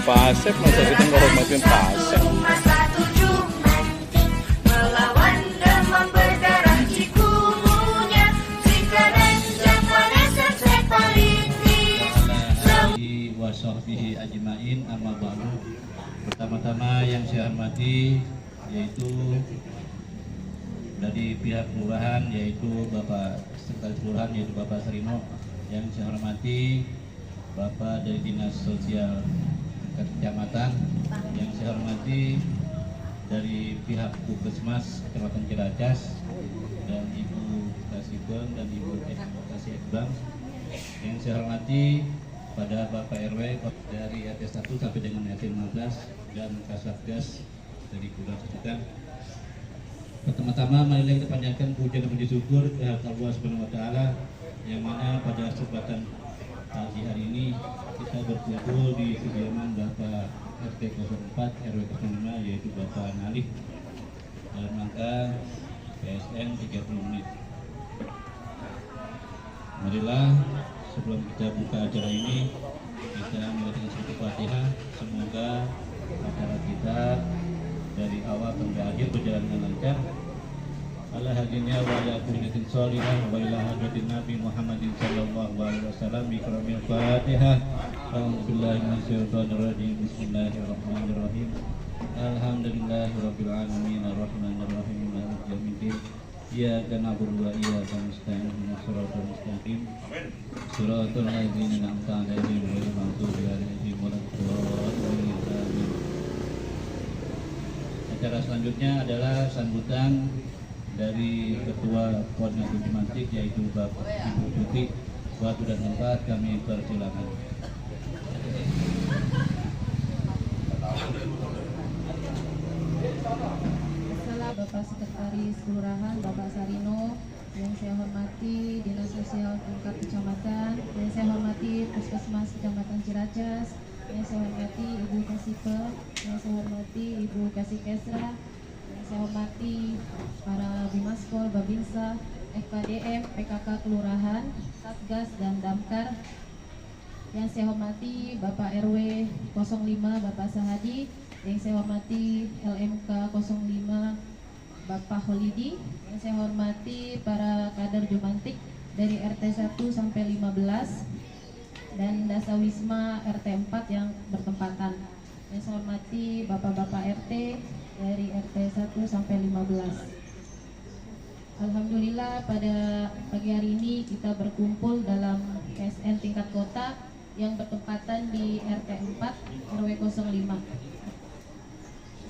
Pak Asep, masa kita menghormatin Pak Asep. Melawan demam berdarah cikungunya, Zika dan Jamwane sensepalitis. Wa sahbihi ajmain amma ba'du. Pertama-tama yang saya hormati yaitu dari pihak kelurahan, yaitu Bapak Sekretaris Kelurahan, yaitu Bapak Sarino. Yang saya hormati Bapak dari Dinas Sosial Kecamatan, yang saya hormati dari pihak Puskesmas Kecamatan Ciracas, dan Ibu Kasibon dan Ibu Kasih Ekbang. Yang saya hormati pada Bapak RW dari RT 1 sampai dengan RT 15 dan Kasatgas dari Kelurahan Sejukan. Pertama-tama marilah kita panjatkan puja dan puji syukur kehadirat Allah Subhanahu wa taala, yang mana pada kesempatan pagi hari ini kita berkumpul di kediaman Bapak RT 04 RW 05, yaitu Bapak Nalih, dalam rangka PSN 30 menit. Marilah sebelum kita buka acara ini, kita membacakan sedikit Fatihah. Semoga acara kita dari awal sampai akhir berjalan dengan lancar. Ala hadinnya wa ala kullitin sholihah wa ila hadratin Nabi Muhammadin sallallahu alaihi wasallam bi karamil Fatihah. A'udzubillahi minasyaitonir rajim. Bismillahirrahmanirrahim. Alhamdulillahirabbil alamin arrahmanir rahim maliki yaumiddin. Iyyaka na'budu wa iyyaka nasta'in ihdinas siratal mustaqim. Shiratal ladzina an'amta 'alaihim ghairil maghdubi 'alaihim waladdallin. Acara selanjutnya adalah sambutan dari Ketua Koordinator Jumantik, yaitu Bapak Ibu Tuti. Waktu dan tempat kami persilakan. Bapak Sekretaris Kelurahan Bapak Sarino, yang saya hormati Dinas Sosial tingkat kecamatan, yang saya hormati Puskesmas Kecamatan Ciracas, yang saya hormati Ibu Kasipe, yang saya hormati Ibu Kasih Kesra, yang saya hormati para Bimaskol, Babinsa, FKDM, PKK Kelurahan, Satgas dan Damkar, yang saya hormati Bapak RW 05 Bapak Sahadi, yang saya hormati LMK 05 Bapak Holidi, yang saya hormati para kader Jumantik dari RT 1 sampai 15 dan Dasawisma RT 4 yang bertempatan. Yang saya hormati Bapak-bapak RT dari RT 1 sampai 15. Alhamdulillah pada pagi hari ini kita berkumpul dalam KSN tingkat kota yang bertempatan di RT 4 RW 05.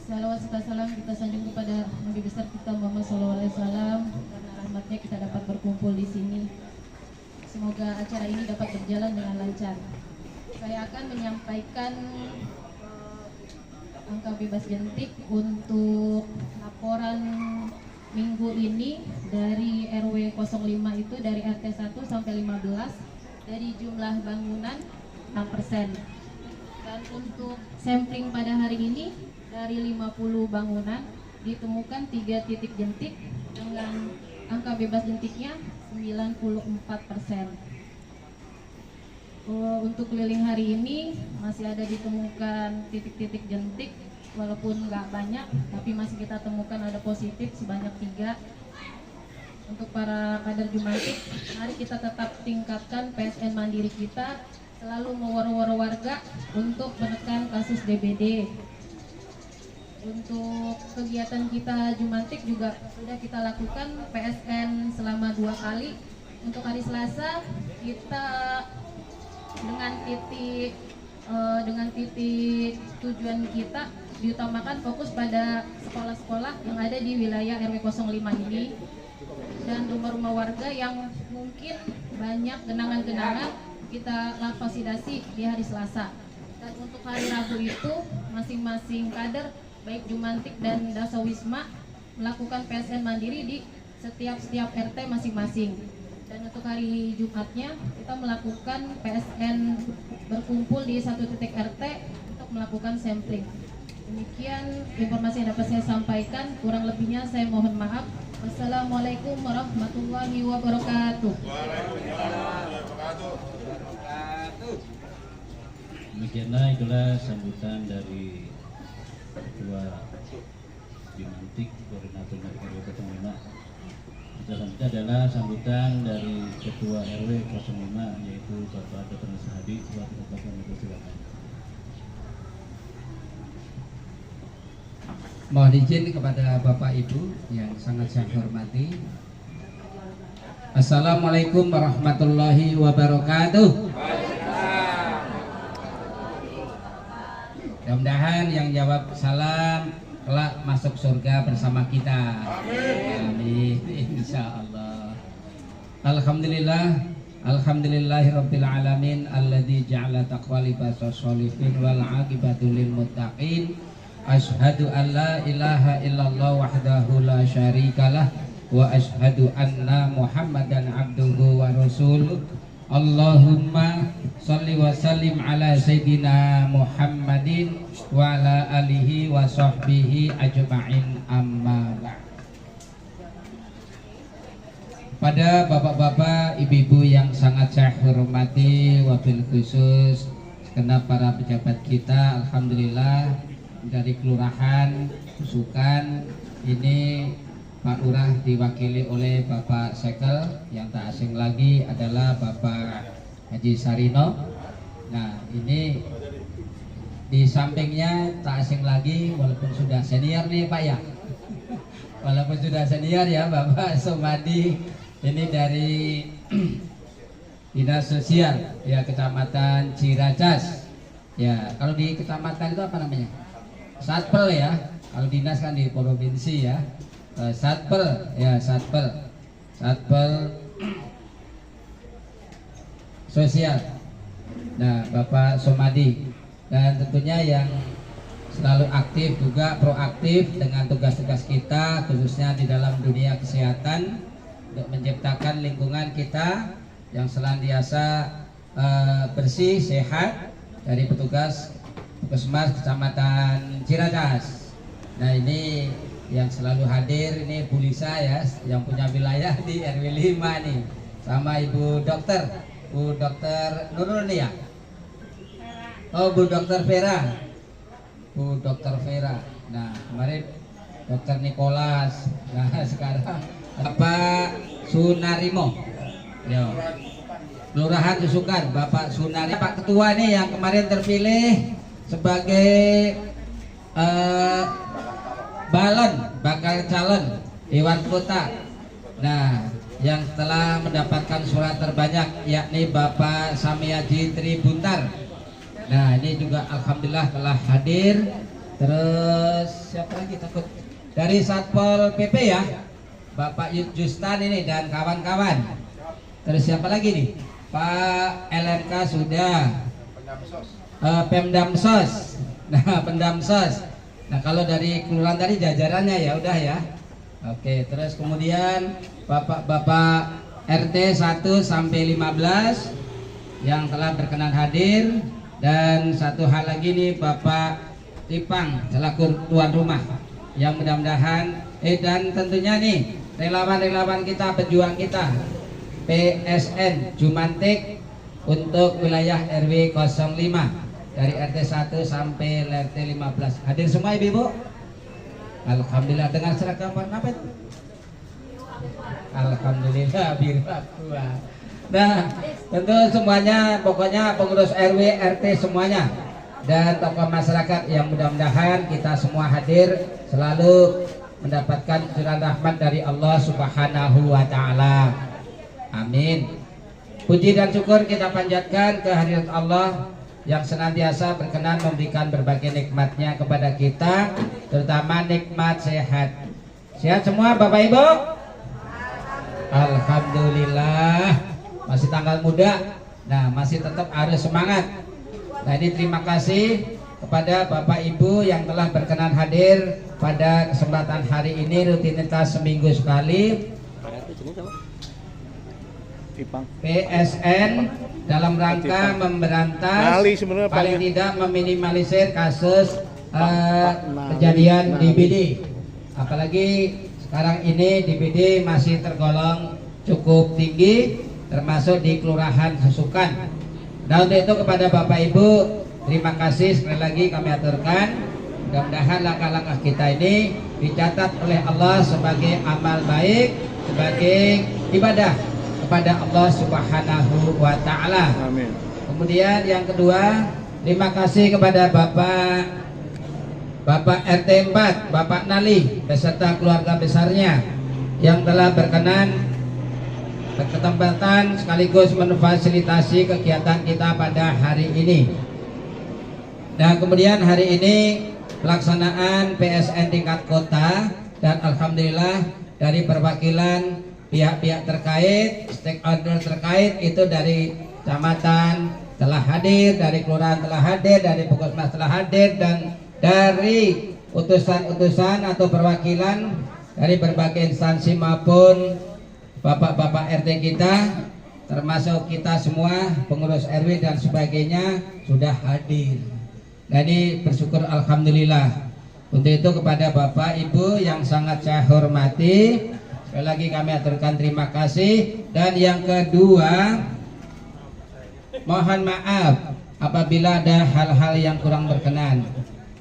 Salawat serta salam kita sanjung kepada Nabi besar kita Muhammad SAW. Karena rahmatnya kita dapat berkumpul di sini. Semoga acara ini dapat berjalan dengan lancar. Saya akan menyampaikan angka bebas jentik untuk laporan minggu ini dari RW 05 itu dari RT 1 sampai 15 dari jumlah bangunan 6%. Dan untuk sampling pada hari ini dari 50 bangunan ditemukan 3 titik jentik dengan angka bebas jentiknya 94%. Untuk keliling hari ini masih ada ditemukan titik-titik jentik, walaupun nggak banyak, tapi masih kita temukan ada positif sebanyak 3. Untuk para kader Jumantik, mari kita tetap tingkatkan PSN mandiri kita, selalu mewar-war warga untuk menekan kasus DBD. Untuk kegiatan kita Jumantik juga sudah kita lakukan PSN selama 2 kali. Untuk hari Selasa kita dengan titik tujuan kita diutamakan fokus pada sekolah-sekolah yang ada di wilayah RW 05 ini dan rumah-rumah warga yang mungkin banyak genangan-genangan kita fasilitasi di hari Selasa. Dan untuk hari Rabu itu masing-masing kader baik Jumantik dan Dasawisma melakukan PSN mandiri di setiap RT masing-masing. Dan untuk hari Jumatnya kita melakukan PSN berkumpul di satu titik RT untuk melakukan sampling. Demikian informasi yang dapat saya sampaikan, kurang lebihnya saya mohon maaf. Wassalamualaikum warahmatullahi wabarakatuh. Demikianlah itulah sambutan dari Ketua Jumantik Koordinator RW 05. Selanjutnya adalah sambutan dari Ketua RW 05 yaitu Bapak Dr. Hadi. Silakan. Mohon izin kepada Bapak Ibu yang sangat saya hormati. Assalamualaikum warahmatullahi wabarakatuh. Mudah-mudahan yang jawab salam kelak masuk surga bersama kita. Amin. Insyaallah. Alhamdulillahirabbil alamin alladzi ja'ala taqwa libasas sholihin wal 'aqibatu lil muttaqin. Asyhadu an la ilaha illallah wahdahu la syarikalah wa asyhadu anna Muhammadan abduhu wa rasuluh. Allahumma sholli wa sallim ala sayyidina Muhammadin wa ala alihi wa sahbihi ajma'in, amma ba'd. Pada bapak-bapak, ibu-ibu yang sangat saya hormati, wabil khusus segenap para pejabat kita, alhamdulillah dari kelurahan Sukan ini Pak Lurah diwakili oleh Bapak Sekel, yang tak asing lagi adalah Bapak Haji Sarino. Nah, ini di sampingnya tak asing lagi, walaupun sudah senior nih Pak ya, walaupun sudah senior ya, Bapak Somadi. Ini dari Dinas Sosial ya Kecamatan Ciracas. Ya, kalau di kecamatan itu apa namanya? Satpel ya. Kalau dinas kan di provinsi ya. Satpel ya, Satpel Sosial. Nah, Bapak Somadi, dan tentunya yang selalu aktif juga proaktif dengan tugas-tugas kita khususnya di dalam dunia kesehatan untuk menciptakan lingkungan kita yang senantiasa bersih, sehat, dari petugas Puskesmas Kecamatan Ciracas. Nah, ini yang selalu hadir ini Bu Lisa ya, yang punya wilayah di RW 5 nih, sama Ibu Dokter Nurul nih ya. Oh, Bu Dokter Vera. Nah, kemarin Dokter Nicholas. Nah, sekarang Bapak Sunarimo. Yo. Kelurahan Susukan, Bapak Sunarimo. Pak Ketua nih yang kemarin terpilih sebagai bakal calon Dewan Kota. Nah, yang telah mendapatkan surat terbanyak yakni Bapak Samiaji Tribuntar. Nah, ini juga alhamdulillah telah hadir. Terus siapa lagi takut? Dari Satpol PP ya, Bapak Justan ini dan kawan-kawan. Terus siapa lagi nih? Pak LMK sudah. Pemdamsos. Nah, Pemdamsos. Nah, kalau dari kelurahan tadi jajarannya ya udah ya. Oke, terus kemudian Bapak RT 1 sampai 15 yang telah berkenan hadir, dan satu hal lagi nih Bapak Tipang selaku tuan rumah yang mudah-mudahan dan tentunya nih relawan-relawan kita, pejuang kita PSN Jumantik untuk wilayah RW 05 dari RT 1 sampai RT 15. Hadir semua Ibu? Alhamdulillah dengan seragam warna apa itu? Alhamdulillah biru aqua. Nah, tentu semuanya, pokoknya pengurus RW RT semuanya dan tokoh masyarakat yang mudah-mudahan kita semua hadir selalu mendapatkan curahan rahmat dari Allah Subhanahu wa taala. Amin. Puji dan syukur kita panjatkan kehadirat Allah yang senantiasa berkenan memberikan berbagai nikmatnya kepada kita, terutama nikmat sehat. Sehat semua Bapak Ibu? Alhamdulillah. Masih tanggal muda. Nah, masih tetap harus semangat. Nah, ini terima kasih kepada Bapak Ibu yang telah berkenan hadir pada kesempatan hari ini, rutinitas seminggu sekali PSN dalam rangka memberantas paling tidak meminimalisir kasus kejadian DBD. Apalagi sekarang ini DBD masih tergolong cukup tinggi, termasuk di Kelurahan Susukan. Nah, untuk itu kepada Bapak Ibu terima kasih sekali lagi kami aturkan. Mudah-mudahan langkah-langkah kita ini dicatat oleh Allah sebagai amal baik, sebagai ibadah kepada Allah Subhanahu wa taala. Amin. Kemudian yang kedua, terima kasih kepada Bapak RT 4, Bapak Nali beserta keluarga besarnya yang telah berkenan berkesempatan sekaligus memfasilitasi kegiatan kita pada hari ini. Nah, kemudian hari ini pelaksanaan PSN tingkat kota, dan alhamdulillah dari perwakilan pihak-pihak terkait, stakeholder terkait itu dari kecamatan telah hadir, dari kelurahan telah hadir, dari Puskesmas telah hadir, dan dari utusan-utusan atau perwakilan dari berbagai instansi maupun bapak-bapak RT kita, termasuk kita semua pengurus RW dan sebagainya sudah hadir. Jadi bersyukur alhamdulillah. Untuk itu kepada Bapak Ibu yang sangat saya hormati, sekali lagi kami aturkan terima kasih. Dan yang kedua, mohon maaf apabila ada hal-hal yang kurang berkenan.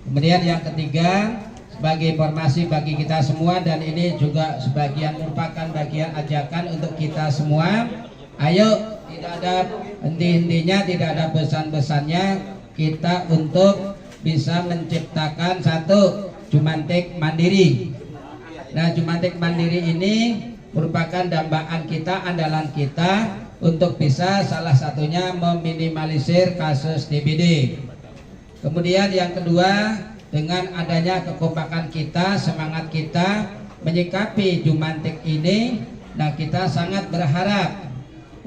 Kemudian yang ketiga, sebagai informasi bagi kita semua, dan ini juga sebagian merupakan bagian ajakan untuk kita semua, ayo tidak ada henti-hentinya, tidak ada bosan-bosannya kita untuk bisa menciptakan satu Jumantik Mandiri. Nah, Jumantik Mandiri ini merupakan dambaan kita, andalan kita untuk bisa salah satunya meminimalisir kasus DBD. Kemudian yang kedua, dengan adanya kekompakan kita, semangat kita menyikapi Jumantik ini, nah kita sangat berharap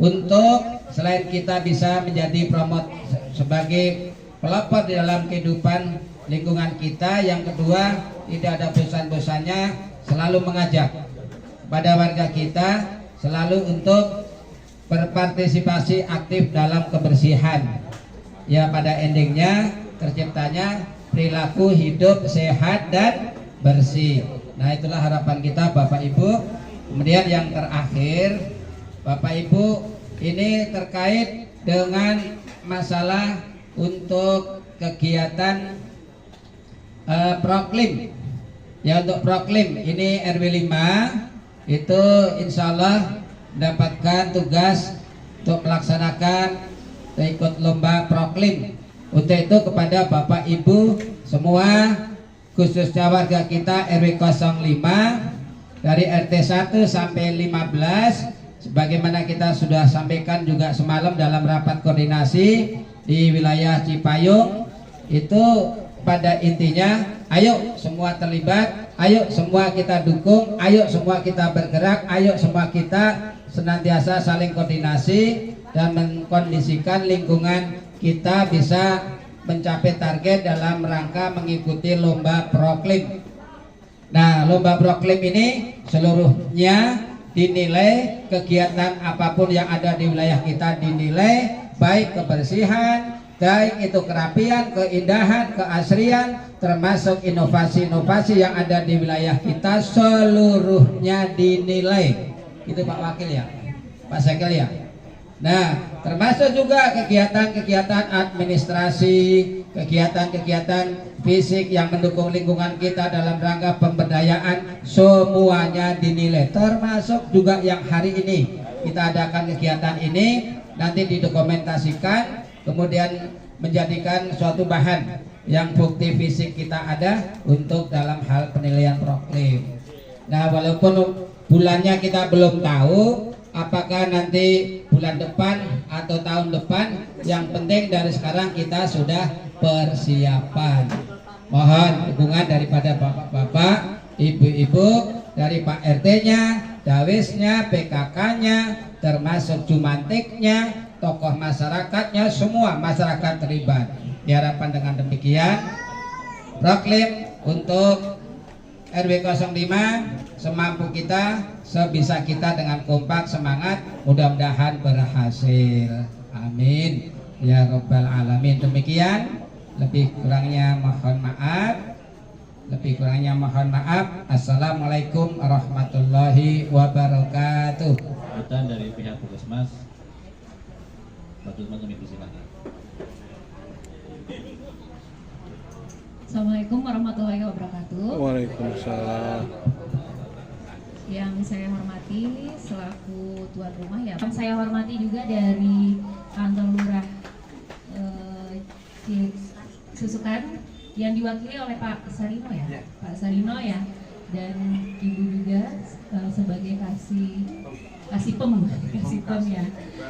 untuk selain kita bisa menjadi promot sebagai pelopor di dalam kehidupan lingkungan kita, yang kedua tidak ada bosan-bosannya selalu mengajak kepada warga kita selalu untuk berpartisipasi aktif dalam kebersihan. Ya, pada endingnya terciptanya perilaku hidup sehat dan bersih. Nah, itulah harapan kita Bapak Ibu. Kemudian yang terakhir Bapak Ibu, ini terkait dengan masalah untuk kegiatan proklim. Ya, untuk proklim ini RW 5 itu insya Allah mendapatkan tugas untuk melaksanakan ikut lomba proklim. Untuk itu kepada Bapak Ibu semua, khususnya warga kita RW 05 dari RT 1 sampai 15, sebagaimana kita sudah sampaikan juga semalam dalam rapat koordinasi di wilayah Cipayung, itu pada intinya ayo semua terlibat, ayo semua kita dukung, ayo semua kita bergerak, ayo semua kita senantiasa saling koordinasi dan mengkondisikan lingkungan kita bisa mencapai target dalam rangka mengikuti lomba proklim. Nah, lomba proklim ini seluruhnya dinilai, kegiatan apapun yang ada di wilayah kita dinilai, baik kebersihan, baik itu kerapian, keindahan, keasrian, termasuk inovasi-inovasi yang ada di wilayah kita, seluruhnya dinilai. Itu Pak Wakil ya, Pak Sekil ya. Nah, termasuk juga kegiatan-kegiatan administrasi, kegiatan-kegiatan fisik yang mendukung lingkungan kita dalam rangka pemberdayaan, semuanya dinilai. Termasuk juga yang hari ini kita adakan kegiatan ini, nanti didokumentasikan, kemudian menjadikan suatu bahan yang bukti fisik kita ada untuk dalam hal penilaian proklim. Nah, walaupun bulannya kita belum tahu apakah nanti bulan depan atau tahun depan, yang penting dari sekarang kita sudah persiapan. Mohon dukungan daripada bapak-bapak, ibu-ibu, dari Pak RT-nya, Dawisnya, PKK-nya, termasuk Jumantiknya, tokoh masyarakatnya, semua masyarakat terlibat. Diharapkan dengan demikian, proklim untuk RW 05 semampu kita, sebisa kita dengan kompak semangat, mudah-mudahan berhasil. Amin ya rabbal alamin. Demikian, lebih kurangnya mohon maaf. Assalamualaikum warahmatullahi wabarakatuh. Sambutan dari pihak Puskesmas, Pak Dutman kami persilakan. Assalamualaikum warahmatullahi wabarakatuh. Waalaikumsalam. Yang saya hormati selaku tuan rumah ya. Yang saya hormati juga dari kantor lurah Susukan yang diwakili oleh Pak Sarino ya, Pak Sarino ya, dan Ibu juga sebagai kasih pem ya,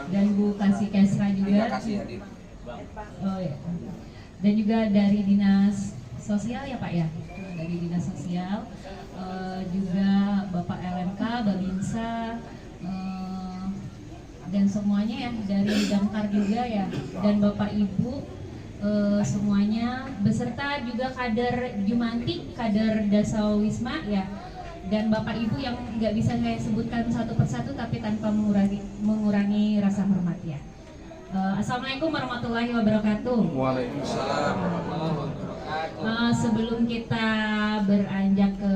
dan Bu Kasih Kesra juga. Oh ya. Dan juga dari dinas sosial ya Pak ya, dari dinas sosial, juga Bapak LMK, Babinsa, dan semuanya ya, dari Damkar juga ya, dan Bapak Ibu semuanya, beserta juga kader Jumantik, kader Dasau Wisma ya, dan Bapak Ibu yang nggak bisa saya sebutkan satu persatu tapi tanpa mengurangi rasa hormat ya. Assalamualaikum warahmatullahi wabarakatuh. Waalaikumsalam. Sebelum kita beranjak ke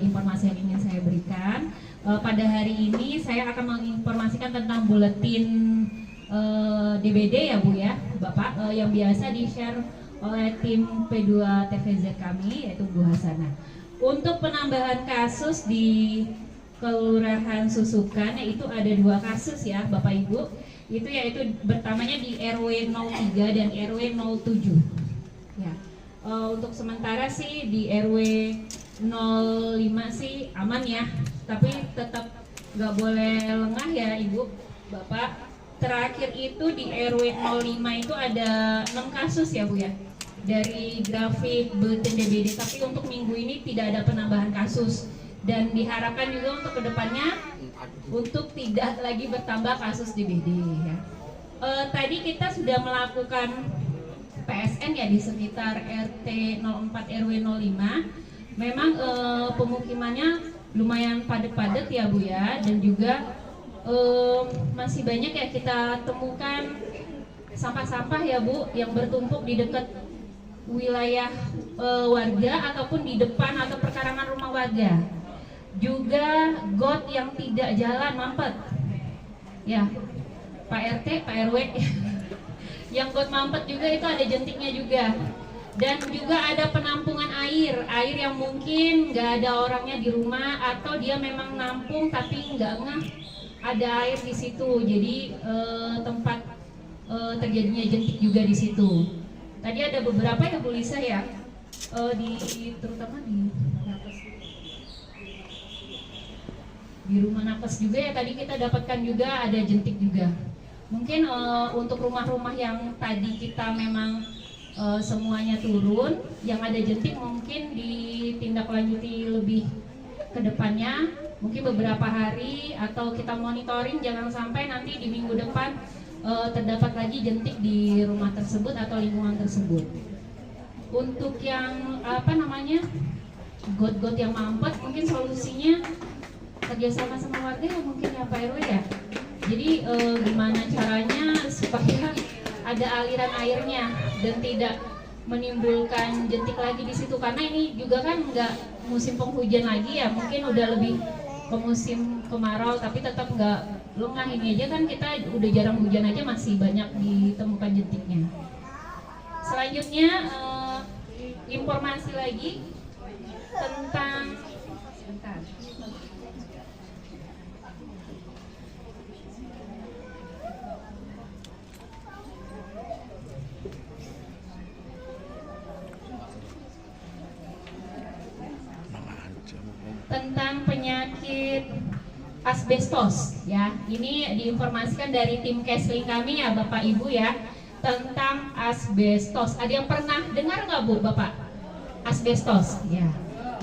informasi yang ingin saya berikan, pada hari ini saya akan menginformasikan tentang buletin DBD ya Bu ya, Bapak, yang biasa di-share oleh tim P2 TVZ kami, yaitu Bu Hasanah. Untuk penambahan kasus di Kelurahan Susukan, yaitu ada 2 kasus ya Bapak Ibu, itu yaitu pertamanya di RW 03 dan RW 07 ya. Untuk sementara sih di RW 05 sih aman ya, tapi tetap nggak boleh lengah ya Ibu Bapak. Terakhir itu di RW 05 itu ada 6 kasus ya Bu ya, dari grafik buletin DBD, tapi untuk minggu ini tidak ada penambahan kasus, dan diharapkan juga untuk kedepannya untuk tidak lagi bertambah kasus DBD ya. Tadi kita sudah melakukan PSN ya di sekitar RT 04 RW 05. Memang pemukimannya lumayan padat-padat ya Bu ya, dan juga masih banyak ya kita temukan sampah-sampah ya Bu yang bertumpuk di dekat wilayah warga ataupun di depan atau perkarangan rumah warga. Juga got yang tidak jalan mampet ya Pak RT, Pak RW. Yang got mampet juga itu ada jentiknya juga. Dan juga ada penampungan air yang mungkin nggak ada orangnya di rumah, atau dia memang nampung tapi nggak ngeh ada air di situ, jadi tempat terjadinya jentik juga di situ. Tadi ada beberapa ya Bu Lisa ya, terutama di Napes, di rumah Napes juga ya, tadi kita dapatkan juga ada jentik juga. Mungkin untuk rumah-rumah yang tadi kita memang semuanya turun, yang ada jentik mungkin ditindaklanjuti lebih ke depannya, mungkin beberapa hari, atau kita monitoring jangan sampai nanti di minggu depan terdapat lagi jentik di rumah tersebut atau lingkungan tersebut. Untuk yang got-got yang mampet, mungkin solusinya kerjasama sama warga ya mungkin ya Pak RW ya. Jadi gimana caranya supaya ada aliran airnya dan tidak menimbulkan jentik lagi di situ, karena ini juga kan nggak musim penghujan lagi ya, mungkin udah lebih ke musim kemarau, tapi tetap nggak lengah. Ini aja kan kita udah jarang hujan aja masih banyak ditemukan jentiknya. Selanjutnya informasi lagi tentang asbestos ya. Ini diinformasikan dari tim Kesling kami ya Bapak Ibu ya, tentang asbestos. Ada yang pernah dengar nggak Bu Bapak? Asbestos ya.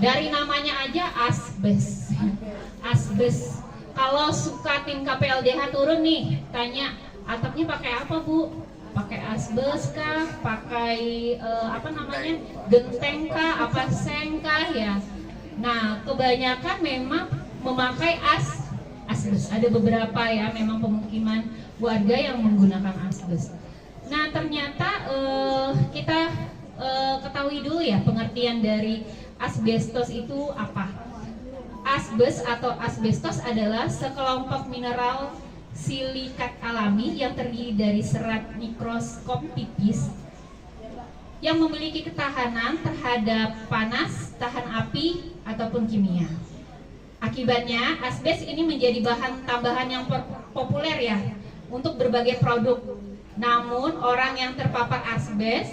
Dari namanya aja asbes. Asbes. Kalau suka tim KPLDH turun nih, tanya atapnya pakai apa Bu? Pakai asbes kah? Pakai genteng kah? Apa seng kah ya? Nah, kebanyakan memang memakai asbes. Ada beberapa ya memang pemukiman warga yang menggunakan asbes. Nah, ternyata kita ketahui dulu ya pengertian dari asbestos itu apa. Asbes atau asbestos adalah sekelompok mineral silikat alami yang terdiri dari serat mikroskop tipis yang memiliki ketahanan terhadap panas, tahan api, ataupun kimia. Akibatnya, asbes ini menjadi bahan tambahan yang populer ya untuk berbagai produk. Namun, orang yang terpapar asbes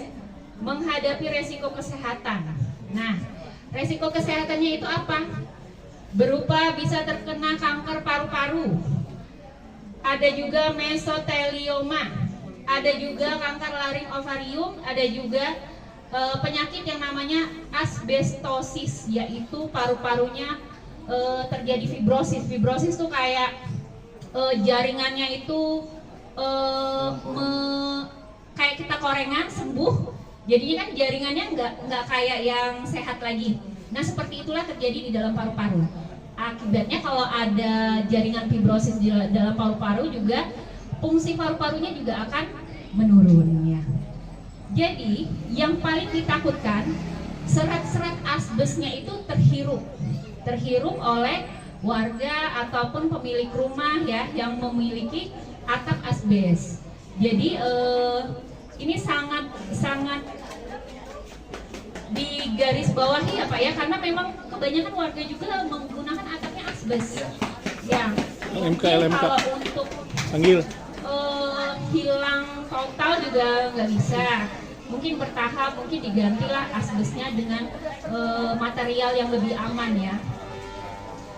menghadapi resiko kesehatan. Nah, resiko kesehatannya itu apa? Berupa bisa terkena kanker paru-paru, ada juga mesotelioma, ada juga kanker laring ovarium, ada juga penyakit yang namanya asbestosis, yaitu paru-parunya terjadi fibrosis. Fibrosis tuh kayak jaringannya itu kayak kita korengan sembuh, jadinya kan jaringannya nggak kayak yang sehat lagi. Nah, seperti itulah terjadi di dalam paru-paru. Akibatnya kalau ada jaringan fibrosis di dalam paru-paru juga fungsi paru-parunya juga akan menurun ya. Jadi, yang paling ditakutkan serat-serat asbesnya itu terhirup oleh warga ataupun pemilik rumah ya yang memiliki atap asbes. Jadi ini sangat di garis bawahi ya Pak ya, karena memang kebanyakan warga juga menggunakan atapnya asbes ya. LMK kalau untuk panggil hilang total juga nggak bisa, mungkin bertahap, mungkin digantilah asbesnya dengan material yang lebih aman ya.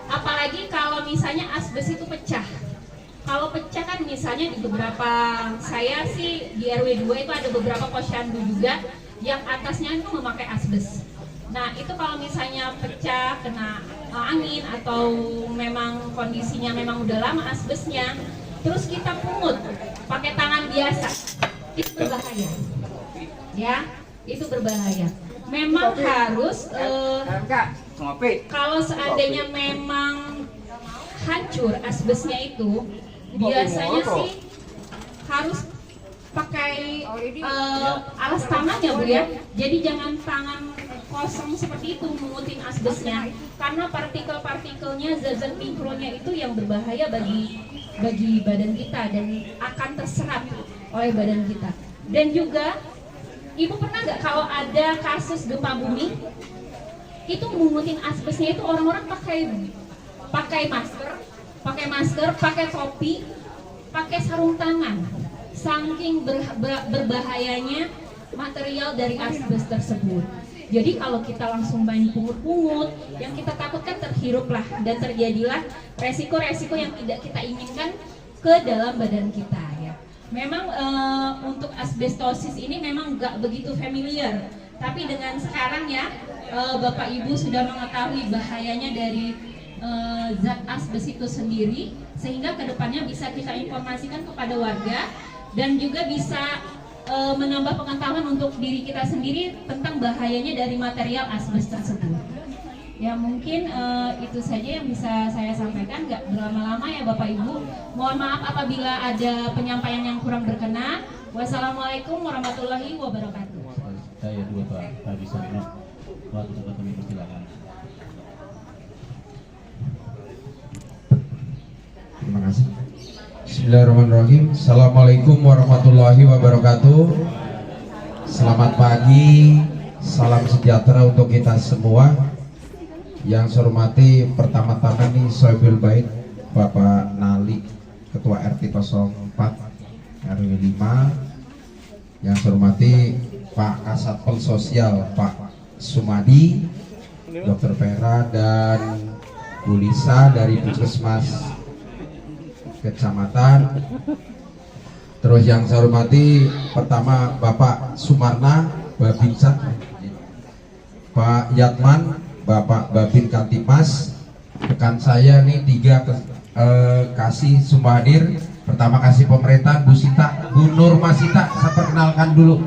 Apalagi kalau misalnya asbes itu pecah. Kalau pecah kan misalnya di beberapa, saya sih di RW 2 itu ada beberapa posyandu juga yang atasnya itu memakai asbes. Nah, itu kalau misalnya pecah kena angin atau memang kondisinya memang udah lama asbesnya, terus kita pungut pakai tangan biasa, itu berbahaya. Ya, itu berbahaya. Memang harus kalau seandainya memang hancur asbesnya itu, biasanya sih harus pakai alas tangan ya Bu ya. Jadi jangan tangan kosong seperti itu mengutin asbesnya, karena partikel-partikelnya, zat-zat mikronya itu yang berbahaya bagi badan kita dan akan terserap oleh badan kita. Dan juga Ibu pernah nggak kalau ada kasus gempa bumi itu mengutin asbesnya itu orang-orang pakai masker, pakai topi, pakai sarung tangan. Saking berbahayanya material dari asbes tersebut. Jadi kalau kita langsung main pungut-pungut, yang kita takutkan terhiruplah dan terjadilah resiko-resiko yang tidak kita inginkan ke dalam badan kita ya. Memang untuk asbestosis ini memang nggak begitu familiar, tapi dengan sekarang ya Bapak Ibu sudah mengetahui bahayanya dari zat asbes itu sendiri, sehingga kedepannya bisa kita informasikan kepada warga dan juga bisa menambah pengetahuan untuk diri kita sendiri tentang bahayanya dari material asbes tersebut. Ya mungkin itu saja yang bisa saya sampaikan, nggak berlama-lama ya Bapak Ibu. Mohon maaf apabila ada penyampaian yang kurang berkenan. Wassalamualaikum warahmatullahi wabarakatuh. Saya dua Pak Haji Sarino, waktu tempat kami persilakan. Terima kasih. Bismillahirrahmanirrahim. Assalamualaikum warahmatullahi wabarakatuh. Selamat pagi, salam sejahtera untuk kita semua. Yang saya hormati pertama-tama nih Sohibul Bait Bapak Nali, Ketua RT 04 RW 5. Yang saya hormati Pak Kasatpol Sosial Pak Sumadi, Dr. Vera dan Bu Lisa dari Puskesmas kecamatan. Terus yang saya hormati pertama Bapak Sumarna Babinsa, Pak Yatman, Bapak Babin Kantipas, rekan saya nih 3 kasih semua hadir. Pertama kasih pemerintahan Bu Sita, Bu Nur Masita, saya perkenalkan dulu.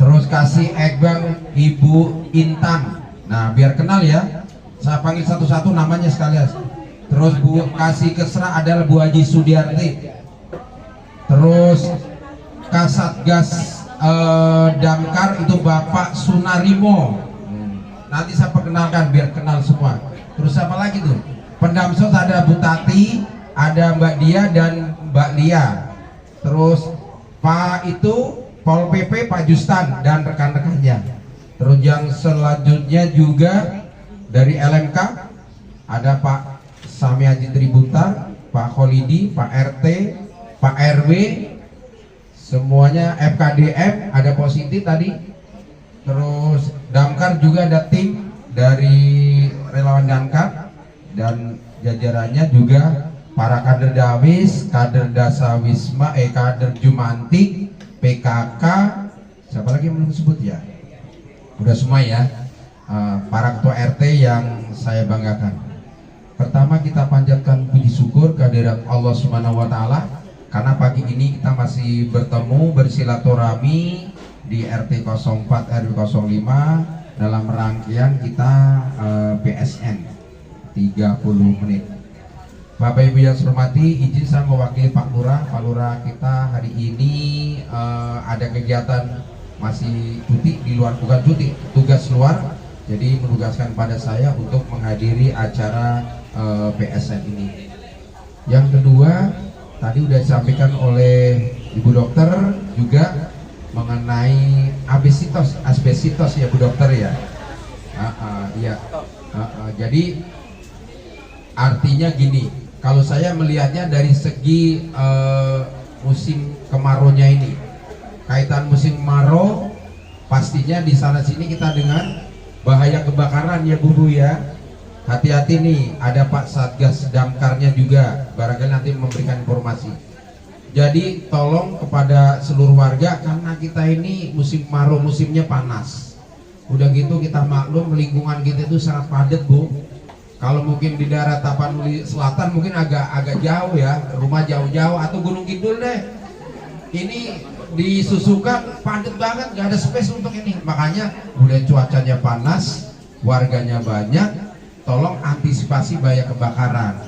Terus kasih Egbang Ibu Intan. Nah biar kenal ya, saya panggil satu-satu namanya sekalian. Terus Bu kasih Kesra adalah Bu Haji Sudiarti. Terus Kasatgas Damkar itu Bapak Sunarimo. Nanti saya perkenalkan biar kenal semua. Terus apa lagi tuh? Pendamsos ada Bu Tati, ada Mbak Dia dan Mbak Lia. Terus Pak itu Pol PP Pak Justan dan rekan-rekannya. Terus yang selanjutnya juga dari LMK ada Pak Sami Haji Tributar, Pak Kholidi, Pak RT, Pak RW, semuanya FKDM ada positif tadi. Terus Damkar juga ada tim dari relawan Damkar dan jajarannya juga para kader Dawis, kader Dasawisma, kader Jumantik, PKK, siapa lagi yang belum sebut ya? Udah semua ya. Para ketua RT yang saya banggakan. Pertama kita panjatkan puji syukur kehadirat Allah Subhanahu wa taala karena pagi ini kita masih bertemu bersilaturahmi di RT 04 RW 05 dalam rangkaian kita PSN 30 menit. Bapak Ibu yang saya hormati, izin saya mewakili Pak Lurah. Pak Lurah kita hari ini ada kegiatan masih cuti di luar, bukan cuti, tugas luar. Jadi menugaskan pada saya untuk menghadiri acara PSN ini. Yang kedua, tadi sudah disampaikan oleh Ibu Dokter juga mengenai asbesitos ya Bu Dokter ya. Iya. Jadi artinya gini, kalau saya melihatnya dari segi musim kemaraunya ini, kaitan musim kemarau, pastinya di sana sini kita dengan bahaya kebakaran ya Bu ya. Hati-hati nih, ada Pak Satgas Damkarnya juga, barangkali nanti memberikan informasi. Jadi tolong kepada seluruh warga, karena kita ini musim kemarau, musimnya panas. Udah gitu kita maklum lingkungan kita itu sangat padat Bu. Kalau mungkin di daerah Tapanuli Selatan mungkin agak jauh ya, rumah jauh-jauh atau Gunung Kidul deh. Ini disusukan padat banget, nggak ada space untuk ini. Makanya udah cuacanya panas, warganya banyak. Tolong antisipasi bahaya kebakaran.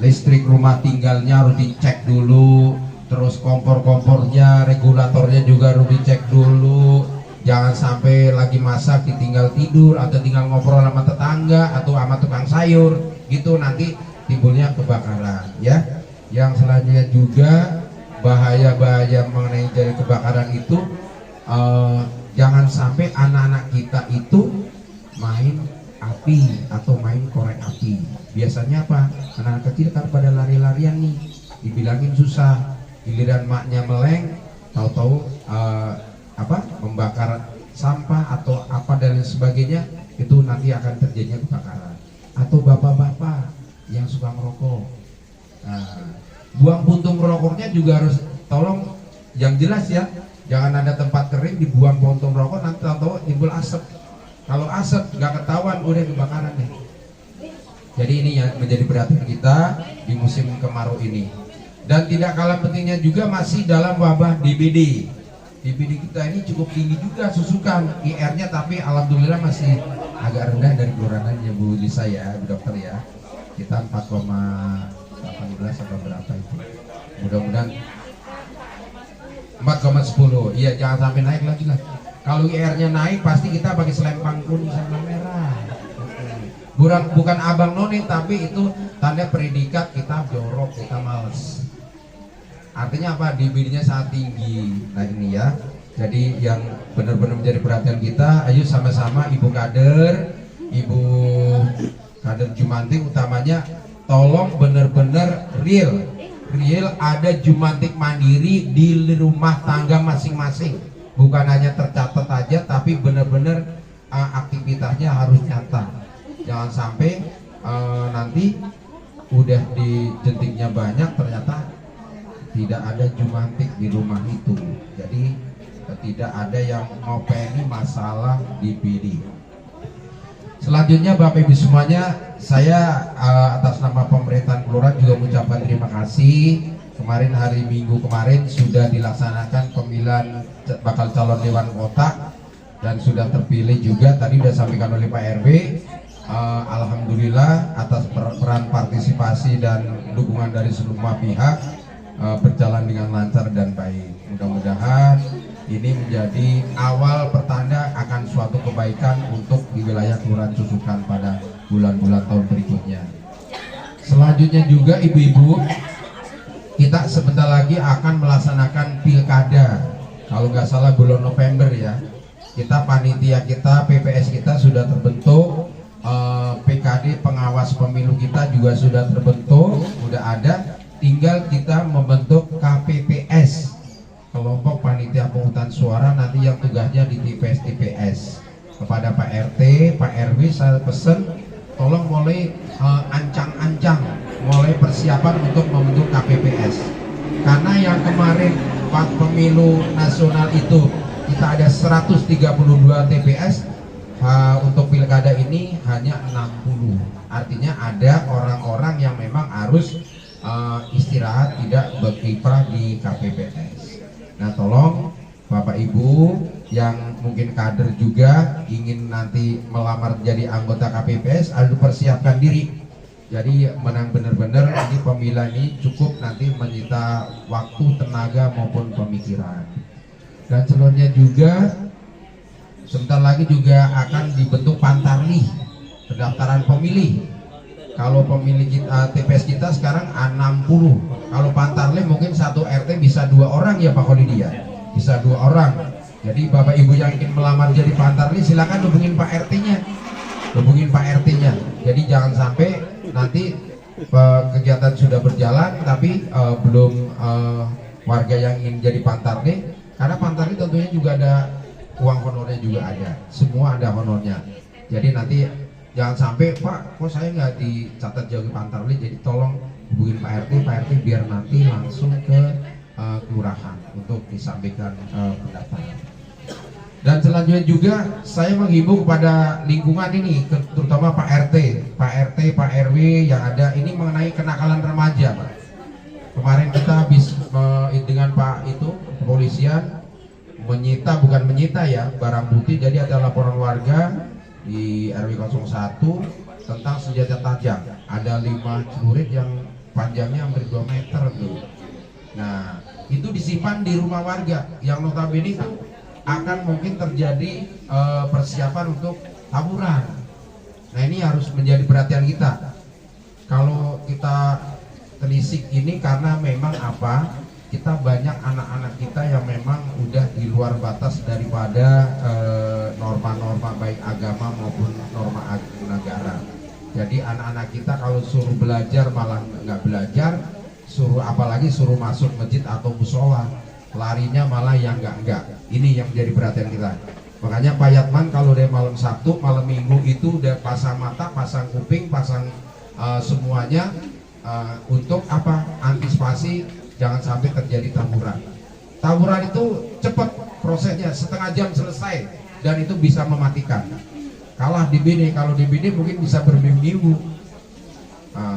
Listrik rumah tinggalnya harus dicek dulu. Terus kompor-kompornya, regulatornya juga harus dicek dulu. Jangan sampai lagi masak ditinggal tidur atau tinggal ngobrol sama tetangga atau sama tukang sayur gitu, nanti timbulnya kebakaran ya. Yang selanjutnya juga bahaya-bahaya mengenai dari kebakaran itu, jangan sampai anak-anak kita itu main api atau main korek api. Biasanya apa? Anak kecil kan pada lari-larian nih, dibilangin susah, giliran maknya meleng, tahu-tahu membakar sampah atau apa dan lain sebagainya, itu nanti akan terjadinya kebakaran. Atau bapak-bapak yang suka merokok, buang puntung rokoknya juga harus tolong yang jelas ya, jangan ada tempat kering dibuang puntung rokok, nanti tahu-tahu timbul asap. Kalau asap nggak ketahuan udah kebakaran nih. Jadi ini yang menjadi perhatian kita di musim kemarau ini. Dan tidak kalah pentingnya juga masih dalam wabah DBD. DBD kita ini cukup tinggi juga susukan IR-nya, tapi alhamdulillah masih agak rendah dari kelurahannya Bu Lisa ya, Bu Dokter ya. Kita 4,18 atau berapa itu. Mudah-mudahan 4,10. Iya, jangan sampai naik lagi lah. Kalau IR-nya naik pasti kita pakai selempang kuning sama merah. Bukan abang noni, tapi itu tanda predikat kita jorok, kita males. Artinya apa? DBD-nya sangat tinggi. Nah ini ya. Jadi yang benar-benar menjadi perhatian kita, ayo sama-sama Ibu Kader, Ibu Kader Jumantik utamanya, tolong benar-benar real ada Jumantik mandiri di rumah tangga masing-masing. Bukan hanya tercatat aja, tapi benar-benar aktivitasnya harus nyata. Jangan sampai nanti udah dijentiknya banyak, ternyata tidak ada jumantik di rumah itu. Jadi tidak ada yang ngopeni masalah DPD. Selanjutnya Bapak Ibu semuanya, saya atas nama pemerintahan kelurahan juga mengucapkan terima kasih. Kemarin hari Minggu kemarin sudah dilaksanakan pemilihan bakal calon dewan kota dan sudah terpilih juga. Tadi sudah disampaikan oleh Pak RW. Alhamdulillah atas peran partisipasi dan dukungan dari semua pihak berjalan dengan lancar dan baik. Mudah-mudahan ini menjadi awal pertanda akan suatu kebaikan untuk di wilayah Kelurahan Susukan pada bulan-bulan tahun berikutnya. Selanjutnya juga ibu-ibu, kita sebentar lagi akan melaksanakan pilkada. Kalau nggak salah bulan November ya. Kita panitia kita, PPS kita sudah terbentuk, PKD pengawas pemilu kita juga sudah terbentuk, sudah ada. Tinggal kita membentuk KPPS, kelompok panitia pemungutan suara, nanti yang tugasnya di TPS. Kepada Pak RT, Pak RW saya pesen tolong mulai ancang-ancang, mulai persiapan untuk membentuk KPPS. Karena yang kemarin pas pemilu nasional itu kita ada 132 TPS, untuk pilkada ini hanya 60. Artinya ada orang-orang yang memang harus istirahat, tidak berkiprah di KPPS. Nah, tolong Bapak Ibu yang mungkin kader juga ingin nanti melamar jadi anggota KPPS harus persiapkan diri. Jadi menang benar-benar ini pemilihan ini cukup nanti menyita waktu, tenaga maupun pemikiran. Dan selanjutnya juga sebentar lagi juga akan dibentuk Pantarlih, pendaftaran pemilih. Kalau pemilih kita, TPS kita sekarang 60. Kalau Pantarlih mungkin satu RT bisa 2 orang ya Pak Kholidia, bisa 2 orang. Jadi Bapak Ibu yang ingin melamar jadi Pantarlih silakan hubungin Pak RT-nya, hubungin Pak RT-nya. Jadi jangan sampai nanti kegiatan sudah berjalan tapi belum warga yang ingin jadi Pantarlih. Karena Pantarlih tentunya juga ada uang honornya juga ada, semua ada honornya. Jadi nanti jangan sampai Pak, kok saya nggak dicatat jadi Pantarlih, jadi tolong hubungin Pak RT biar nanti langsung ke kelurahan untuk disampaikan pendaftaran. Dan selanjutnya juga saya menghimbau kepada lingkungan ini, terutama Pak RT, Pak RW yang ada ini mengenai kenakalan remaja, Pak. Kemarin kita habis dengan Pak itu kepolisian menyita, bukan menyita ya, barang bukti. Jadi ada laporan warga di RW 01 tentang senjata tajam. Ada 5 celurit yang panjangnya hampir 2 meter tuh. Nah, itu disimpan di rumah warga yang notabene itu akan mungkin terjadi persiapan untuk tawuran. Nah, ini harus menjadi perhatian kita. Kalau kita telisik ini karena memang apa? Kita banyak anak-anak kita yang memang udah di luar batas daripada norma-norma baik agama maupun norma negara. Jadi anak-anak kita kalau suruh belajar malah nggak belajar, suruh apalagi suruh masuk masjid atau musola, larinya malah yang enggak. Ini yang menjadi perhatian kita. Makanya Pak Yatman kalau dari malam Sabtu, malam Minggu itu udah pasang mata, pasang kuping, pasang semuanya untuk apa? Antisipasi jangan sampai terjadi tawuran. Tawuran itu cepat prosesnya, setengah jam selesai dan itu bisa mematikan. Kalah di BD, kalau di BD mungkin bisa berminggu-minggu.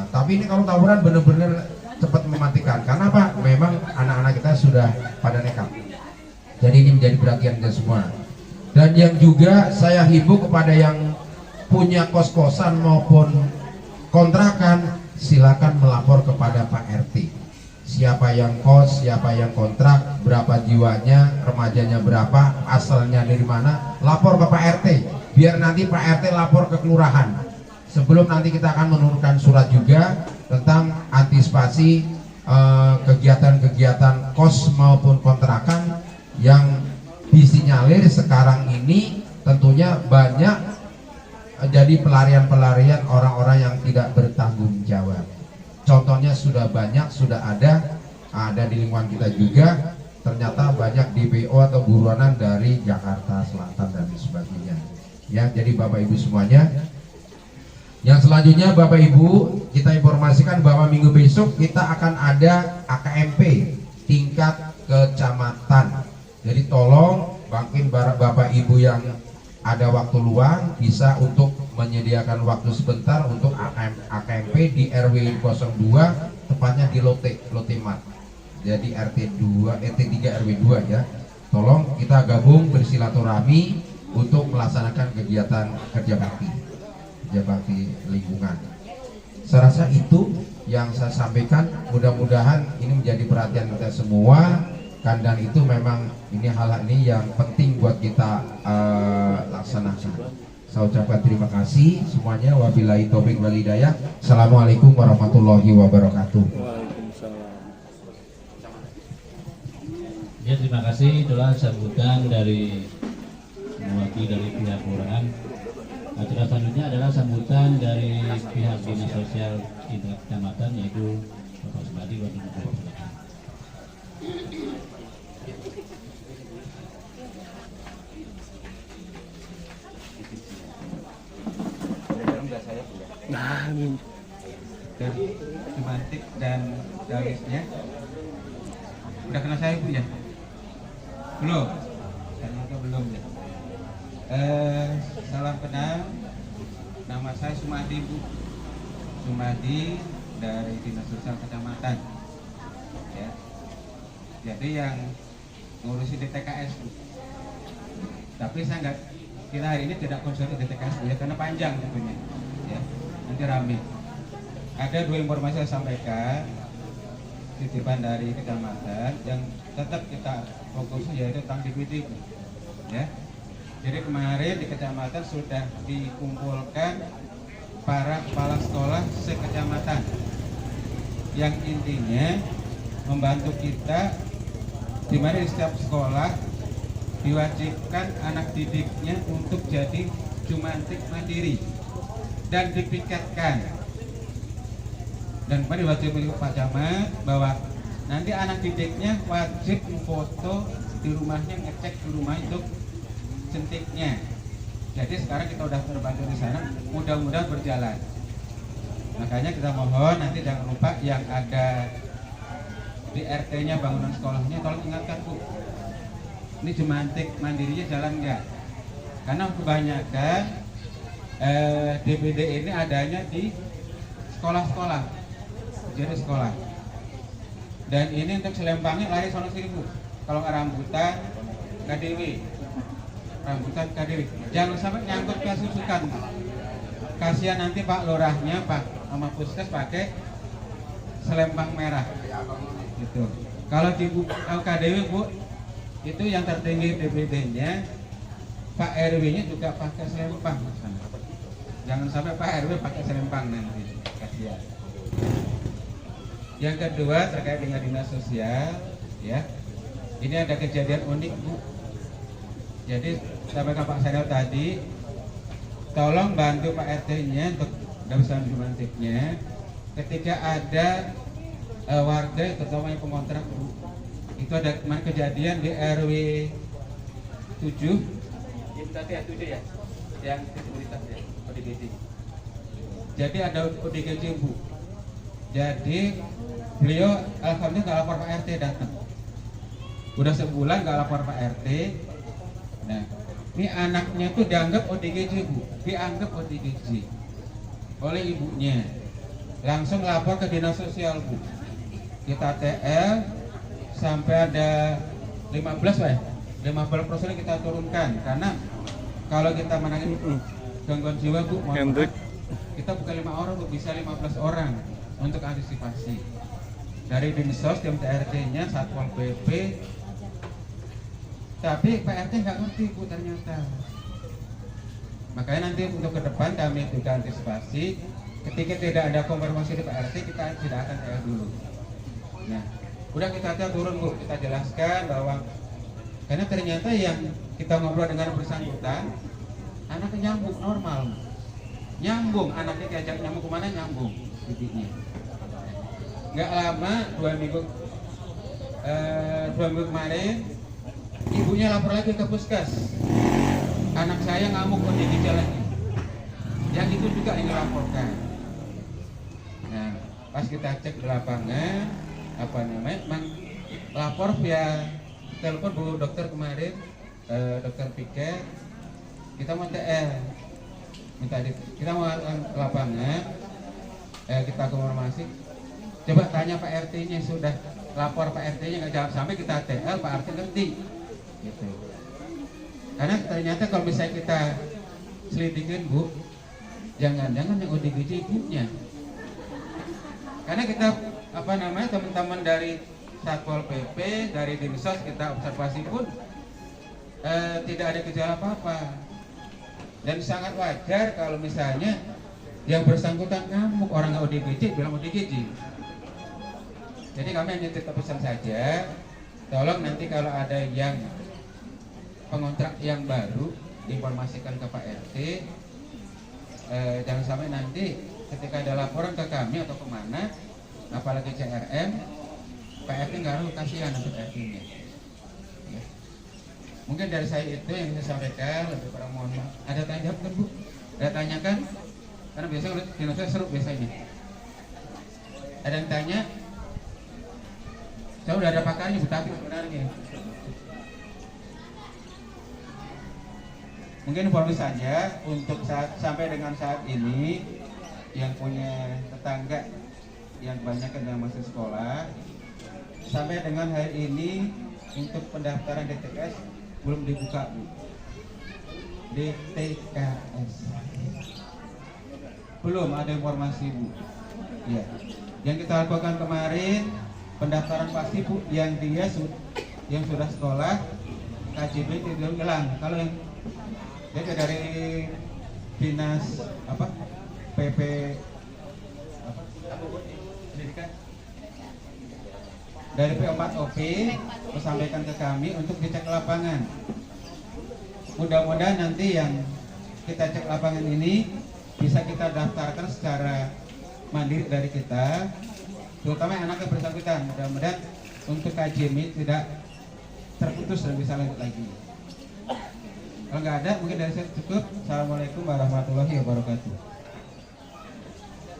Tapi ini kalau tawuran benar-benar cepat mematikan. Karena apa? Memang anak-anak kita sudah pada nekat. Jadi ini menjadi perhatian kita semua. Dan yang juga saya himbau kepada yang punya kos-kosan maupun kontrakan, silakan melapor kepada Pak RT. Siapa yang kos, siapa yang kontrak, berapa jiwanya, remajanya berapa, asalnya dari mana, lapor ke Pak RT. Biar nanti Pak RT lapor ke kelurahan. Sebelum nanti kita akan menurunkan surat juga tentang antisipasi kegiatan-kegiatan kos maupun kontrakan yang disinyalir sekarang ini tentunya banyak jadi pelarian-pelarian orang-orang yang tidak bertanggung jawab. Contohnya sudah banyak, sudah ada di lingkungan kita juga. Ternyata banyak DPO atau buronan dari Jakarta Selatan dan sebagainya. Ya, jadi Bapak Ibu semuanya, Yang selanjutnya Bapak Ibu, kita informasikan bahwa minggu besok kita akan ada AKMP tingkat kecamatan. Jadi tolong mungkin Bapak Ibu yang ada waktu luang bisa untuk menyediakan waktu sebentar untuk AKMP di RW 02, tepatnya di Lotemat. Jadi RT3 RW 2 ya. Tolong kita gabung bersilaturahmi untuk melaksanakan kegiatan kerja bakti lingkungan. Saya rasa itu yang saya sampaikan. Mudah-mudahan ini menjadi perhatian kita semua, kan, dan itu memang ini hal ini yang penting buat kita laksanakan. Saya ucapkan terima kasih semuanya. Wabillahi taufiq wal hidayah. Assalamualaikum warahmatullahi wabarakatuh. Waalaikumsalam. Ya, terima kasih. Itulah sambutan dari mewakili dari pihak kelurahan. Acara selanjutnya adalah sambutan dari pihak dinas sosial tingkat kecamatan, yaitu Bapak Sumadi. Nah, ini. Semantik dan dalisnya udah kenal saya Bu ya? Belum? Ternyata belum ya. Salam kenal, nama saya Sumadi Bu, Sumadi dari Dinas Sosial Kecamatan ya. Jadi yang ngurusi DTKS Bu. Tapi saya kita hari ini tidak konsul DTKS Bu ya, karena panjang tentunya ya, nanti rame. Ada dua informasi saya sampaikan, titipan dari kecamatan yang tetap kita fokusnya yaitu tentang DPD ya. Jadi kemarin di kecamatan sudah dikumpulkan para kepala sekolah sekecamatan yang intinya membantu kita, di mana di setiap sekolah diwajibkan anak didiknya untuk jadi jumantik mandiri dan dipiketkan. Dan pada diwajibkan Pak Camat bahwa nanti anak didiknya wajib foto di rumahnya, ngecek di rumah itu centiknya. Jadi sekarang kita udah terbantu di sana, mudah-mudahan berjalan. Makanya kita mohon nanti jangan lupa yang ada di RT-nya bangunan sekolahnya tolong ingatkan Bu. Ini jumantik mandirinya jalan enggak? Karena kebanyakan DPD ini adanya di sekolah-sekolah, jadi sekolah. Dan ini untuk selempangnya lari sono sini Bu. Kalau nggak rambutan, KDW, rambutan KDW. Jangan sampai nyangkut ke susukan. Kasihan nanti Pak Lurahnya, Pak sama Puskes pakai selempang merah. Gitu. Kalau di KDW Bu, itu yang tertinggi DPD-nya, Pak RW-nya juga pakai selempang. Jangan sampai Pak RW pakai selempang nanti. Kasihan. Yang kedua terkait dengan dinas sosial, ya. Ini ada kejadian unik Bu. Jadi sampaikan Pak Saril tadi, tolong bantu Pak RT-nya untuk dalam jumantiknya. Ketika ada warga terutama yang pengontrak Bu, itu ada kemarin kejadian di RW 7, tadi ya 7 ya, yang disabilitas ya, ODGJ. Jadi ada ODGJ Bu. Jadi beliau alhamdulillah nggak lapor Pak RT, datang. Udah sebulan nggak lapor Pak RT. Nah, ini anaknya tuh dianggap ODGJ Bu, dianggap ODGJ oleh ibunya. Langsung lapor ke dinas sosial Bu. Kita TL sampai ada 15 Pak ya, 15 personil kita turunkan. Karena kalau kita menangani gangguan jiwa Bu, kita bukan 5 orang Bu, bisa 15 orang untuk antisipasi. Dari Dinsos, tim TRT-nya, Satpol PP. Tapi Pak RT nggak ngerti Bu ternyata. Makanya nanti untuk ke depan kami juga antisipasi. Ketika tidak ada konfirmasi di Pak RT, kita tidak akan TL dulu. Nah, udah kita turun Bu, kita jelaskan bahwa karena ternyata yang kita ngobrol dengan bersangkutan, anaknya nyambung normal, nyambung, anaknya diajak nyambung kemana nyambung, titiknya. Nggak lama 2 minggu kemarin, ibunya lapor lagi ke Puskes, anak saya ngamuk ODGJ lagi. yang itu juga yang dilaporkan. Nah, pas kita cek di lapangan, memang lapor via telepon Bu Dokter kemarin, Dokter Piket, kita mau TL, kita mau ke lapangan, kita konfirmasi, coba tanya Pak RT-nya, sudah lapor Pak RT-nya nggak jawab, sampai kita TL, Pak RT ngerti, gitu. Karena ternyata kalau misalnya kita selidikin Bu, jangan-jangan yang ODGJ ibunya. Karena kita teman-teman dari Satpol PP, dari Dinsos kita observasi pun tidak ada gejala apa-apa. Dan sangat wajar kalau misalnya yang bersangkutan ngamuk, orang nggak ODGJ bilang ODGJ. Jadi kami hanya tetap pesan saja, tolong nanti kalau ada yang pengontrak yang baru informasikan ke Pak RT, jangan sampai nanti ketika ada laporan ke kami atau kemana, apalagi CRM, Pak RT nggak harus kasihan untuk RT-nya. Ya. Mungkin dari saya itu yang saya sampaikan, lebih kurang mohon maaf. Ada tanya jawab kan Bu? Ada tanyakan? Karena biasanya dinasnya seru biasanya. Ada yang tanya? Saya udah ada pakarnya Bu, tapi sebenarnya mungkin informasi saja untuk sampai dengan saat ini yang punya tetangga yang banyak yang masih sekolah, sampai dengan hari ini untuk pendaftaran DTKS belum dibuka Bu. DTKS belum ada informasi Bu. Ya, yang kita lakukan kemarin pendaftaran pasti Bu, yang yang sudah sekolah KJB tidak hilang. Kalau yang jadi dari dinas PP pendidikan dari P4OP menyampaikan ke kami untuk dicek lapangan. Mudah-mudahan nanti yang kita cek lapangan ini bisa kita daftarkan secara mandiri dari kita, terutama yang anaknya bersangkutan. Mudah-mudahan untuk KJMI tidak terputus dan bisa lanjut lagi. Kalau nggak ada, mungkin dari saya cukup. Assalamualaikum warahmatullahi wabarakatuh.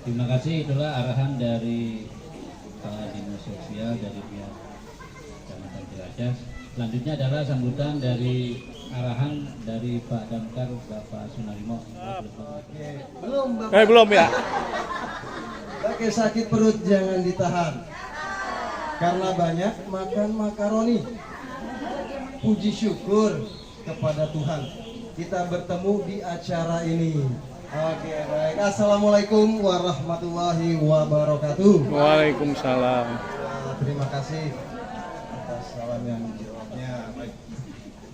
Terima kasih, itulah arahan dari Kepala Dinas Sosial dari pihak Kecamatan Ciracas. Selanjutnya adalah sambutan dari arahan dari Pak Damkar Bapak Sunarimo. Belum Bapak. Belum ya. Pakai sakit perut jangan ditahan. Karena banyak makan makaroni. Puji syukur kepada Tuhan kita bertemu di acara ini. Oke, baik. Assalamualaikum warahmatullahi wabarakatuh. Waalaikumsalam. Terima kasih atas salam yang dijawabnya. Baik.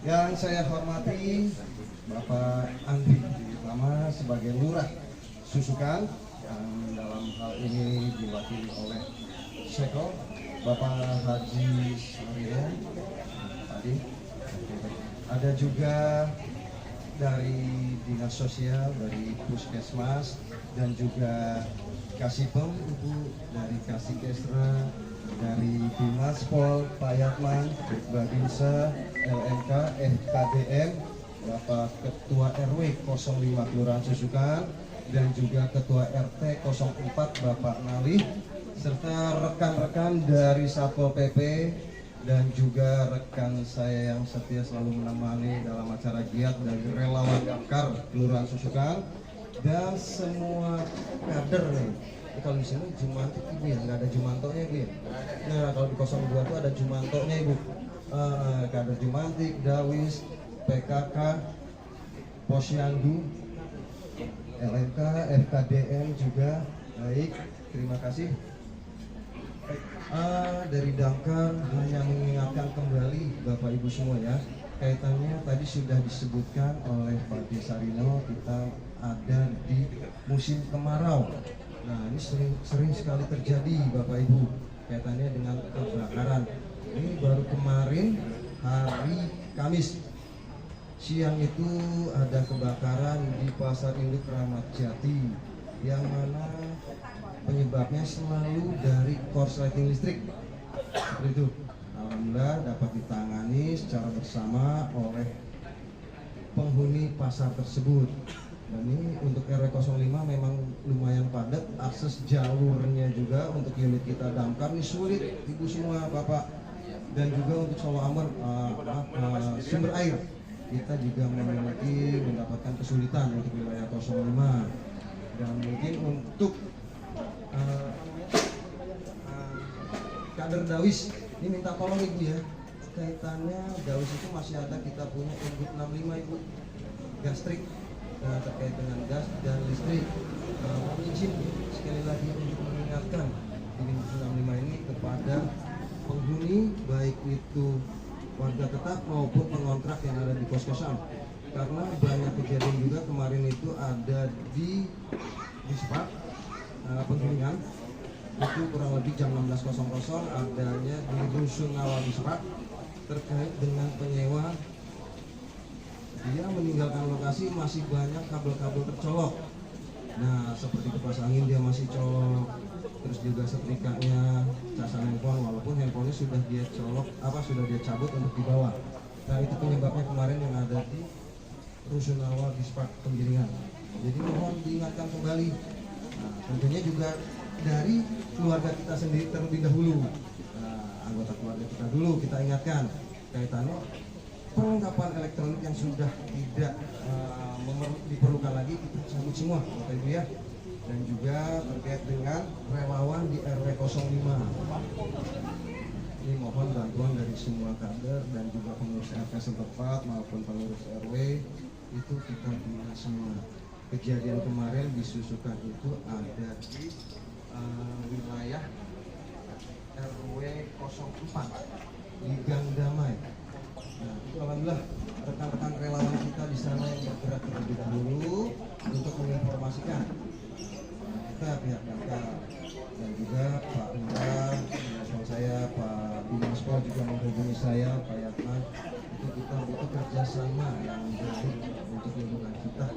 Yang saya hormati Bapak Andri Utama sebagai Lurah Susukan, yang dalam hal ini diwakili oleh Seko Bapak Haji Sarino tadi. Ada juga dari Dinas Sosial, dari Puskesmas, dan juga Kasipem, Ibu dari Kasikesra, dari Dinas Pol, Pak Yatman, Babinsa, LMK, FKDM, Bapak Ketua RW 05 Kelurahan Susukan, dan juga Ketua RT 04 Bapak Nalih, serta rekan-rekan dari Satpol PP, dan juga rekan saya yang setia selalu menemani dalam acara giat dari relawan Damkar Kelurahan Susukan, dan semua kader nih. Kalau di sini Jumantik Ibu ya, nggak ada Jumantonya Ibu ya. Nah kalau di 02 itu ada Jumantonya Ibu. Kader Jumantik, Dawis, PKK, Posyandu, LMK, FKDM juga. Baik, terima kasih. Dari Damkar hanya mengingatkan kembali Bapak Ibu semua ya, kaitannya tadi sudah disebutkan oleh Pak Desarino, kita ada di musim kemarau. Nah ini sering sekali terjadi Bapak Ibu kaitannya dengan kebakaran. Ini baru kemarin hari Kamis siang itu ada kebakaran di Pasar Induk Ramat Jati, yang mana penyebabnya selalu dari korsleting listrik. Seperti itu. Alhamdulillah dapat ditangani secara bersama oleh penghuni pasar tersebut. Dan ini untuk RW 05 memang lumayan padat, akses jalurnya juga untuk unit kita damkar ini sulit, ibu semua, bapak, dan juga untuk solo amer sumber air kita juga memiliki mendapatkan kesulitan untuk wilayah 05. Dan mungkin untuk kader Dawis ini minta tolong ibu ya, kaitannya Dawis itu masih ada kita punya Input 65 ibu, gastrik terkait dengan gas dan listrik. Mohon izin sekali lagi untuk mengingatkan Input 65 ini kepada penghuni baik itu warga tetap maupun pengontrak yang ada di kos-kosan, karena banyak kejadian juga kemarin itu ada di Dispak Penggilingan itu kurang lebih jam 16.00 adanya di Rusunawa Dispak terkait dengan penyewa. Dia meninggalkan lokasi masih banyak kabel-kabel tercolok. Nah, seperti kipas angin dia masih colok, terus juga setrikanya, casan handphone, walaupun handphonenya sudah dia colok, sudah dia cabut untuk dibawa. Nah, itu penyebabnya kemarin yang ada di Rusunawa Dispak Penggilingan. Jadi mohon diingatkan kembali. Nah, tentunya juga dari keluarga kita sendiri terlebih dahulu. Nah, anggota keluarga kita dulu kita ingatkan kaitannya perlengkapan elektronik yang sudah tidak diperlukan lagi kita cabut semua, Bapak Ibu ya. Dan juga terkait dengan relawan di RW 05. Ini mohon bantuan dari semua kader dan juga pengurus RT setempat maupun pengurus RW itu kita bina semua. Kejadian kemarin di Susukan itu ada di wilayah RW 04 di Gang Damai. Nah, itu alhamdulillah rekan-rekan relawan kita di sana yang bergerak terlebih dahulu untuk menginformasikan. Nah, kita pihak damkar dan juga Pak Lurah, respon saya, Pak Bimas Pol juga menghubungi saya, Pak Yatman. Itu kita butuh kerjasama yang baik untuk lingkungan kita.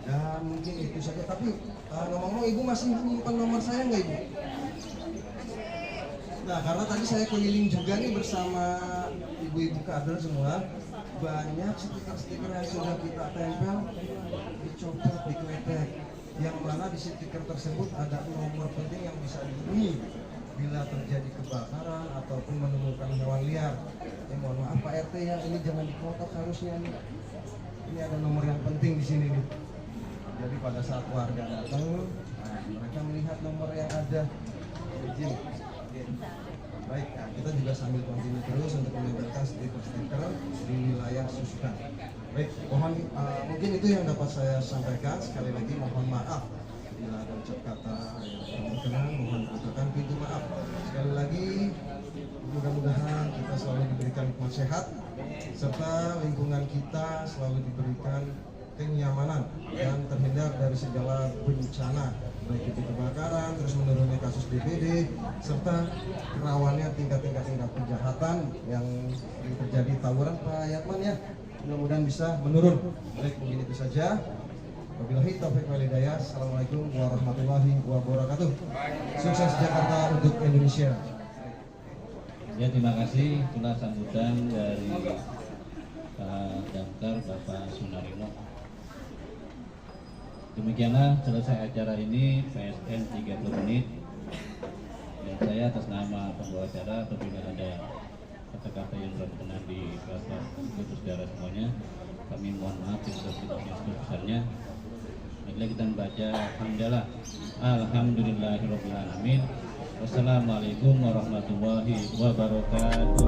Dan mungkin itu saja. Tapi ngomong-ngomong, Ibu masih menyimpan nomor saya nggak Ibu? Nah, karena tadi saya keliling juga nih bersama ibu-ibu kader semua, banyak stiker-stiker yang sudah kita tempel, dicopot, dikletek, yang mana di stiker tersebut ada nomor penting yang bisa dihubungi bila terjadi kebakaran ataupun menemukan hewan liar. Mohon maaf Pak RT ya, ini jangan dikotok harusnya nih. Ini ada nomor yang penting di sini nih. Jadi pada saat warga datang, mereka melihat nomor yang ada. Izin. Baik, nah, kita juga sambil continue terus untuk menempelkan stiker-stiker di wilayah Susukan. Baik, mohon mungkin itu yang dapat saya sampaikan. Sekali lagi mohon maaf bila ada ucap kata yang berkenan, mohon bukakan pintu maaf. Sekali lagi mudah-mudahan kita selalu diberikan hikmat sehat serta lingkungan kita selalu diberikan kenyamanan dan terhindar dari segala bencana, baik itu kebakaran, terus menurunnya kasus DBD, serta kerawannya tingkat-tingkat kejahatan yang terjadi tawuran Pak Yatman ya. Mudah-mudahan bisa menurun. Baik, mungkin itu saja. Wabillahi taufiq wal hidayah. Assalamualaikum warahmatullahi wabarakatuh. Sukses Jakarta untuk Indonesia. Ya, terima kasih. Itulah sambutan dari Pak Damkar Bapak Sunarino. Demikianlah selesai acara ini, PSN 30 menit. Dan saya atas nama pembawa acara, apabila ada kata-kata yang berkenan di bapak ibu saudara semuanya, kami mohon maaf yang sebesar-besarnya. Marilah kita membaca hamdalah. Alhamdulillahirabbil alamin. Wassalamualaikum warahmatullahi wabarakatuh.